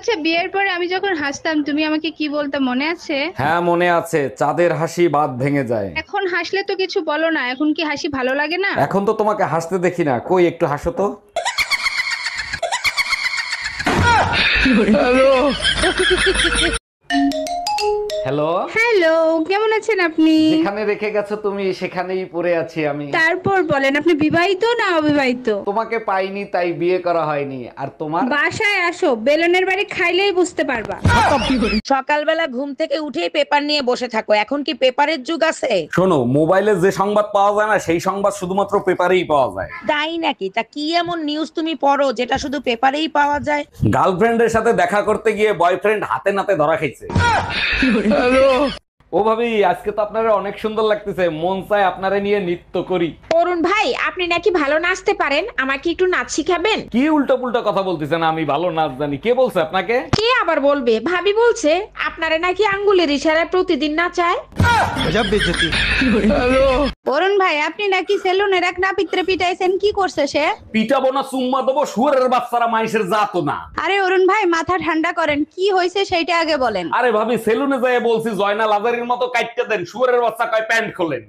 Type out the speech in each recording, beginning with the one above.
আচ্ছা, বিয়ের পরে আমি যখন হাসতাম তুমি আমাকে কি বলতে মনে আছে? হ্যাঁ মনে আছে, চাঁদের হাসি বাদ ভেঙে যায়। এখন হাসলে তো কিছু বলো না, এখন কি হাসি ভালো লাগে না? এখন তো তোমাকে হাসতে দেখি না, কই একটু হাসো তো। হ্যালো। হ্যালো, কেমন আছেন আপনি? যেখানে রেখে গেছো তুমি সেখানেই পড়ে আছি আমি। তারপর বলেন, আপনি বিবাহিত না অবিবাহিত? তোমাকে পাইনি তাই বিয়ে করা হয়নি। আর তোমার? বাসায় আসো, বেলনের বাড়ি খাইলেই বুঝতে পারবা। সকালবেলা ঘুম থেকে উঠেই পেপার নিয়ে বসে থাকো, এখন কি পেপারের যুগ আছে? শোনো, মোবাইলে যে সংবাদ পাওয়া যায় না সেই সংবাদ শুধুমাত্র পেপারেই পাওয়া যায়। তাই নাকি? তা কি এমন নিউজ তুমি পড়ো যেটা শুধু পেপারেই পাওয়া যায়? গার্লফ্রেন্ডের সাথে দেখা করতে গিয়ে বয়ফ্রেন্ড হাতে নাতে ধরা খাইছে। ও ভাবি, আজকে তো আপনারা অনেক সুন্দর লাগতেছে, মন চায় আপনারে নিয়ে নৃত্য করি। অরুণ ভাই, আপনি নাকি ভালো নাচতে পারেন, আমাকে একটু নাচ শিখাবেন? কি উল্টো পুল্টো কথা বলতেছেন, আমি ভালো নাচ জানি? কে বলছে আপনাকে? কে আবার বলবে? ভাবি বলছে আপনারে নাকি আঙ্গুলের ইশারায় প্রতিদিন নাচায়। অরুণ ভাই, আপনি নাকি সেলুনের এক নাপিত্রে পিটাইছেন, কি করছে সে? পিটাবো না চুম্মা দেবো, শুয়ারের বাচ্চারা মাইসের জাতো না। আরে অরুণ ভাই, মাথা ঠান্ডা করেন, কি হয়েছে সেইটা আগে বলেন। আরে ভাবি, সেলুনে যায় বলছি জয়না লাজারির মতো কাটতে দেন, শুয়ারের বাচ্চা কয় প্যান্ট খোলেন।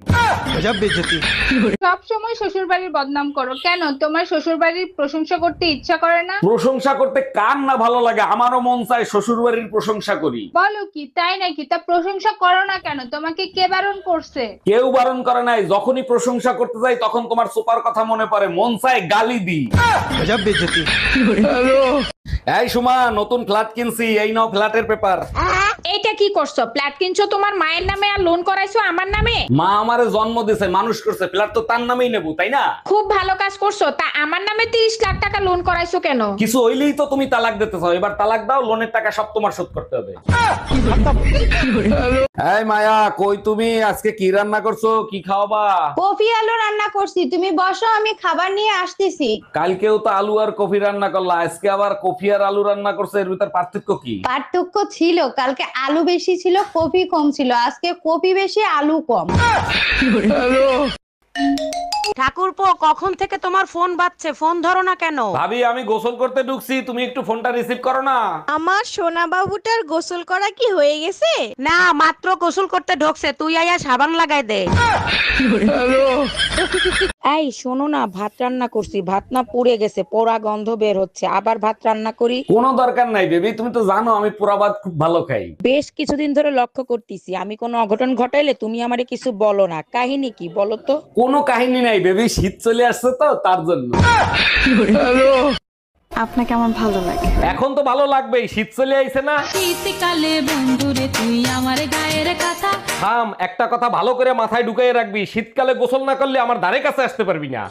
সব সময় শ্বশুর বাড়ির বদনাম করো কেন? তোমার শ্বশুর বাড়ির প্রশংসা করতে ইচ্ছা করে না? প্রশংসা করতে কার না ভালো লাগে, আমারও মন চায় শ্বশুর বাড়ির প্রশংসা করি। বলো কি, তাই নাকি? তা প্রশংসা করো না কেন? তোমাকে কে বারণ করছে? কেউ বারণ করে নাই, যখনই প্রশংসা করতে যাই তখন তোমার সুপার কথা মনে পড়ে, মন চায় গালি দি। এই সুমা, নতুন ফ্ল্যাট কিনছি, এই নাও ফ্ল্যাটের পেপার। এইটা কি করছো? ফ্ল্যাট কিনছো তোমার মায়ের নামে আর লোন করাইছো আমার নামে? মা আমারে জন্ম দিছে, মানুষ করছে, ফ্ল্যাট তো তার নামেই নেবো, তাই না? খুব ভালো কাজ করছো। তা আমার নামে 30 লাখ টাকা লোন করাইছো কেন? কিছু হইলেই তো তুমি তালাক দিতে চাও, এবার তালাক দাও, লোনের টাকা সব তোমার শোধ করতে হবে। এই মায়া, কই তুমি? আজকে কি রান্না করছো, কি খাওয়াবা? কফি আলু রান্না করছি, তুমি বসো, আমি খাবার নিয়ে আসতেছি। কালকেও তো আলু আর কফি রান্না করলা, আজকে আবার কফি আর আলু রান্না করছো, এর ভিতর পার্থক্য কি? পার্থক্য ছিল, কালকে আলু বেশি ছিল, কফি কম ছিল, আজকে কফি বেশি আলু কম। ঠাকুরপো, কখন থেকে তোমার ফোন বাজছে, ফোন ধরো না কেন? ভাবি, আমি গোসল করতে ঢুকছি, তুমি একটু ফোনটা রিসিভ করো না। আমার সোনা বাবুটার গোসল করা কি হয়ে গেছে? না, মাত্র গোসল করতে ঢোকছে, তুই আয়া সাবান লাগাই দে। এই শোনো না, ভাত রান্না করছি, ভাত না পুড়ে গেছে, পোড়া গন্ধ বের হচ্ছে, আবার ভাত রান্না করি? কোনো দরকার নাই বেবি, তুমি তো জানো আমি পোড়া ভাত খুব ভালো খাই। বেশ কিছুদিন ধরে লক্ষ্য করতেছি, আমি কোনো অঘটন ঘটাইলে তুমি আমারে কিছু বলো না, কাহিনী কি বলো তো? কোনো কাহিনী নাই বেবি, শীত চলে আসছে তো তার জন্য। আপনাকে আমার ভালো লাগে। এখন তো ভালো লাগবেই, শীত চলে আইছে না। শীতকালে বন্ধুরে তুই আমার গায়ের কথা। থাম, একটা কথা ভালো করে মাথায় ঢুকাই রাখবি, শীতকালে গোসল না করলে আমার ধারে কাছে আসতে পারবি না।